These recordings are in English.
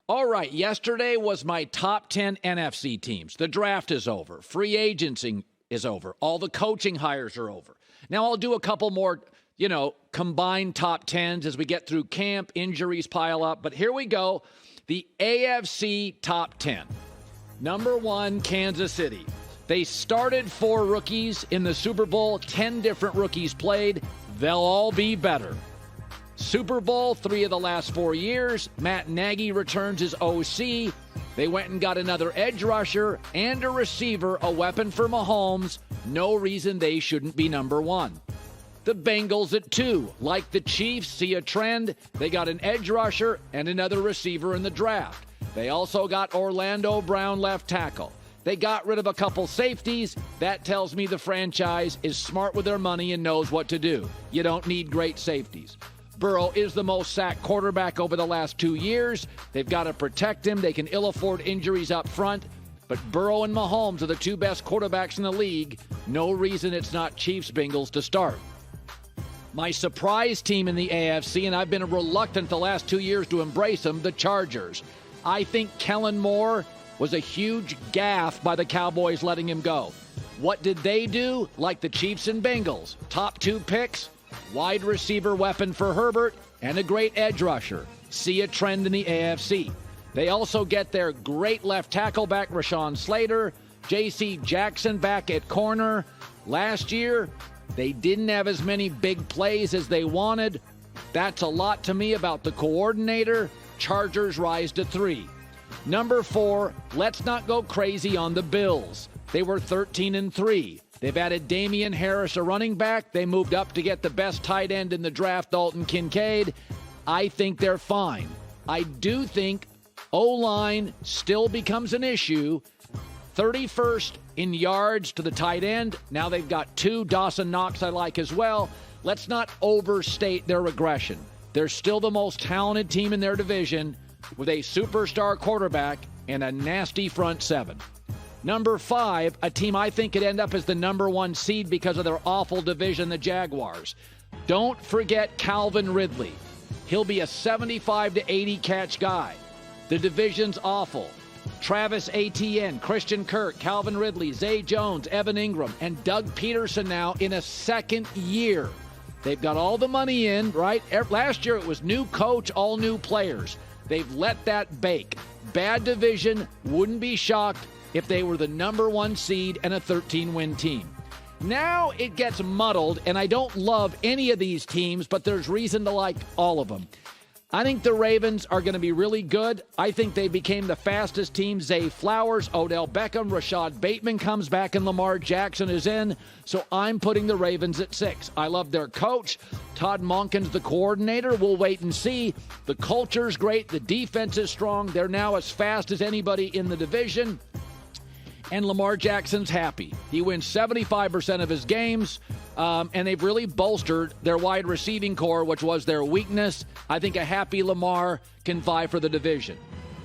All right, yesterday was my top 10 NFC teams. The draft is over. Free agency is over. All the coaching hires are over. Now I'll do a couple more, combined top 10s as we get through camp, injuries pile up. But here we go. The AFC top 10. Number 1, Kansas City. They started 4 rookies in the Super Bowl. 10 different rookies played. They'll all be better. Super Bowl 3 of the last 4 years. Matt Nagy returns as OC. They went and got another edge rusher and a receiver, a weapon for Mahomes. No reason they shouldn't be number 1. The Bengals at 2. Like the Chiefs, see a trend. They got an edge rusher and another receiver in the draft. They also got Orlando Brown left tackle. They got rid of a couple safeties. That tells me the franchise is smart with their money and knows what to do. You don't need great safeties. Burrow is the most sacked quarterback over the last 2 years. They've got to protect him. They can ill afford injuries up front. But Burrow and Mahomes are the 2 best quarterbacks in the league. No reason it's not Chiefs-Bengals to start. My surprise team in the AFC, and I've been reluctant the last 2 years to embrace them, the Chargers. I think Kellen Moore was a huge gaffe by the Cowboys letting him go. What did they do? Like the Chiefs and Bengals. Top 2 picks. Wide receiver weapon for Herbert, and a great edge rusher. See a trend in the AFC. They also get their great left tackle back, Rashawn Slater, J.C. Jackson back at corner. Last year, they didn't have as many big plays as they wanted. That's a lot to me about the coordinator. Chargers rise to 3. Number 4, let's not go crazy on the Bills. They were 13-3. They've added Damian Harris, a running back. They moved up to get the best tight end in the draft, Dalton Kincaid. I think they're fine. I do think O-line still becomes an issue. 31st in yards to the tight end. Now they've got 2. Dawson Knox I like as well. Let's not overstate their regression. They're still the most talented team in their division with a superstar quarterback and a nasty front 7. Number 5, a team I think could end up as the number 1 seed because of their awful division, the Jaguars. Don't forget Calvin Ridley. He'll be a 75 to 80 catch guy. The division's awful. Travis Etienne, Christian Kirk, Calvin Ridley, Zay Jones, Evan Ingram, and Doug Peterson now in a second year. They've got all the money in, right? Last year it was new coach, all new players. They've let that bake. Bad division, wouldn't be shocked if they were the number 1 seed and a 13-win team. Now it gets muddled, and I don't love any of these teams, but there's reason to like all of them. I think the Ravens are going to be really good. I think they became the fastest team. Zay Flowers, Odell Beckham, Rashad Bateman comes back, and Lamar Jackson is in. So I'm putting the Ravens at 6. I love their coach. Todd Monken's the coordinator. We'll wait and see. The culture's great. The defense is strong. They're now as fast as anybody in the division. And Lamar Jackson's happy. He wins 75% of his games, and they've really bolstered their wide receiving core, which was their weakness. I think a happy Lamar can vie for the division.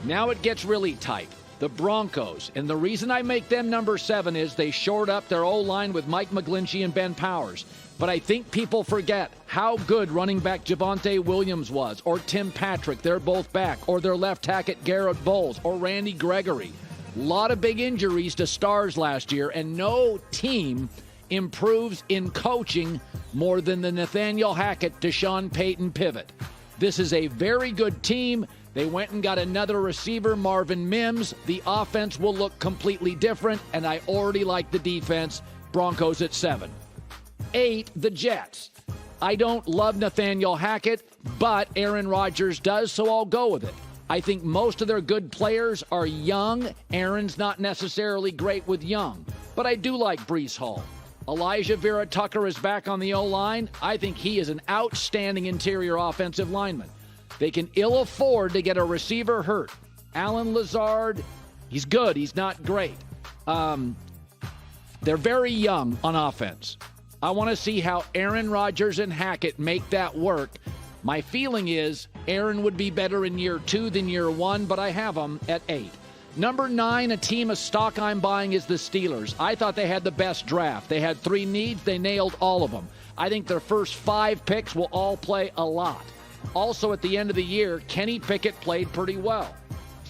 Now it gets really tight. The Broncos, and the reason I make them number 7 is they shored up their O-line with Mike McGlinchey and Ben Powers. But I think people forget how good running back Javonte Williams was, or Tim Patrick, they're both back, or their left tackle Garrett Bowles, or Randy Gregory. A lot of big injuries to stars last year, and no team improves in coaching more than the Nathaniel Hackett to Sean Payton pivot. This is a very good team. They went and got another receiver, Marvin Mims. The offense will look completely different, and I already like the defense. Broncos at 7. 8, the Jets. I don't love Nathaniel Hackett, but Aaron Rodgers does, so I'll go with it. I think most of their good players are young. Aaron's not necessarily great with young, but I do like Breece Hall. Elijah Vera Tucker is back on the O-line. I think he is an outstanding interior offensive lineman. They can ill afford to get a receiver hurt. Alan Lazard, he's good. He's not great. They're very young on offense. I want to see how Aaron Rodgers and Hackett make that work. My feeling is Aaron would be better in year 2 than year 1, but I have them at 8. Number 9, a team of stock I'm buying is the Steelers. I thought they had the best draft. They had 3 needs. They nailed all of them. I think their first 5 picks will all play a lot. Also, at the end of the year, Kenny Pickett played pretty well.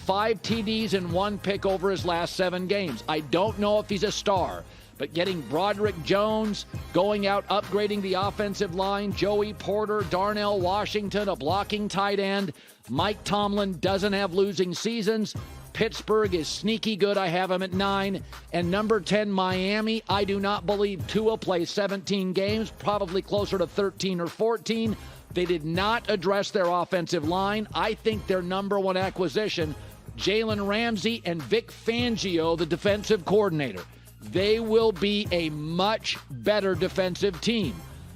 5 TDs and 1 pick over his last 7 games. I don't know if he's a star, but getting Broderick Jones, going out, upgrading the offensive line, Joey Porter, Darnell Washington, a blocking tight end. Mike Tomlin doesn't have losing seasons. Pittsburgh is sneaky good. I have him at 9. And number 10, Miami. I do not believe Tua plays 17 games, probably closer to 13 or 14. They did not address their offensive line. I think their number one acquisition, Jalen Ramsey and Vic Fangio, the defensive coordinator. They will be a much better defensive team.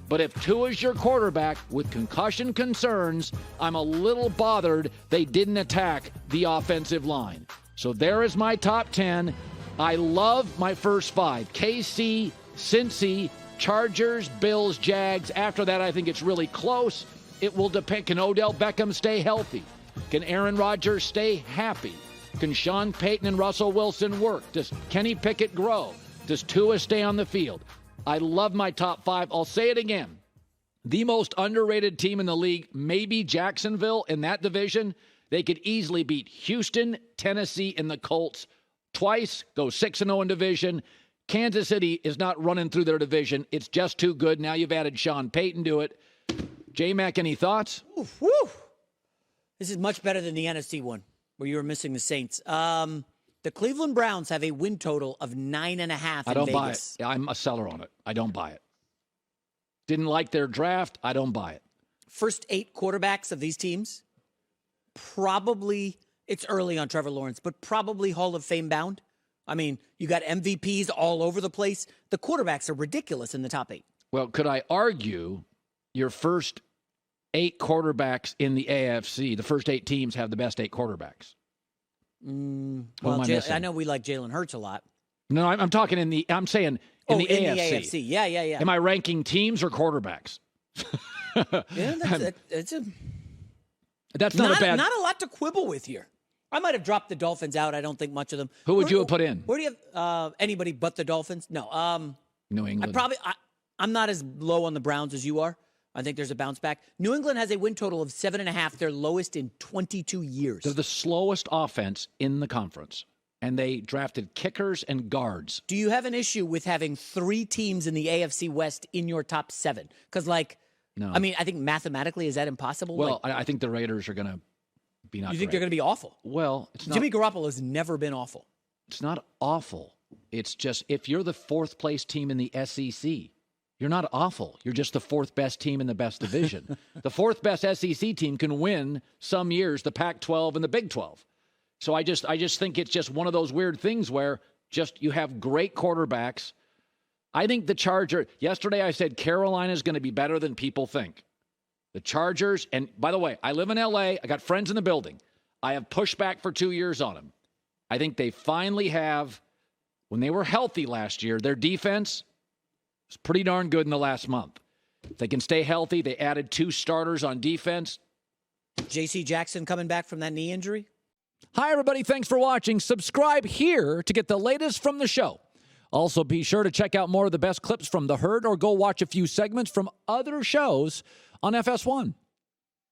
But if Tua's your quarterback with concussion concerns, I'm a little bothered they didn't attack the offensive line. So there is my top 10. I love my first 5. KC, Cincy, Chargers, Bills, Jags. After that, I think it's really close. It will depend. Can Odell Beckham stay healthy? Can Aaron Rodgers stay happy? Can Sean Payton and Russell Wilson work? Does Kenny Pickett grow? Does Tua stay on the field? I love my top 5. I'll say it again. The most underrated team in the league may be Jacksonville in that division. They could easily beat Houston, Tennessee, and the Colts twice, go 6-0 in division. Kansas City is not running through their division. It's just too good. Now you've added Sean Payton to it. J-Mac, any thoughts? Oof, woo. This is much better than the NFC one, where you were missing the Saints. The Cleveland Browns have a win total of 9.5 I don't in buy Vegas. it. I'm a seller on it. I don't buy it. Didn't like their draft. I don't buy it. First 8 quarterbacks of these teams, probably, it's early on Trevor Lawrence, but probably Hall of Fame bound. I mean, you got MVPs all over the place. The quarterbacks are ridiculous in the top 8. Well, could I argue your first 8 quarterbacks in the AFC, the first 8 teams have the best 8 quarterbacks? Well, I know we like Jalen Hurts a lot. No, I'm talking I'm saying in the AFC. Yeah. Am I ranking teams or quarterbacks? Yeah, that's not a bad. Not a lot to quibble with here. I might have dropped the Dolphins out. I don't think much of them. Who would you have put in? Where do you have anybody but the Dolphins? No. New England. I'm not as low on the Browns as you are. I think there's a bounce back. New England has a win total of 7.5, their lowest in 22 years. They're the slowest offense in the conference, and they drafted kickers and guards. Do you have an issue with having 3 teams in the AFC West in your top 7? Because, no. I mean, I think mathematically, is that impossible? Well, I think the Raiders are going to be not. You think great. they're going to be awful? Well, it's not. Jimmy Garoppolo's never been awful. It's not awful. It's just if you're the 4th place team in the SEC. You're not awful. You're just the 4th best team in the best division. The 4th best SEC team can win some years the Pac-12 and the Big 12. So I just think it's just one of those weird things where just you have great quarterbacks. I think the Chargers, yesterday I said Carolina is going to be better than people think. The Chargers, and by the way, I live in L.A. I got friends in the building. I have pushed back for 2 years on them. I think they finally have, when they were healthy last year, their defense was pretty darn good in the last month. If they can stay healthy, they added 2 starters on defense. J.C. Jackson coming back from that knee injury? Hi, everybody. Thanks for watching. Subscribe here to get the latest from the show. Also, be sure to check out more of the best clips from The Herd or go watch a few segments from other shows on FS1.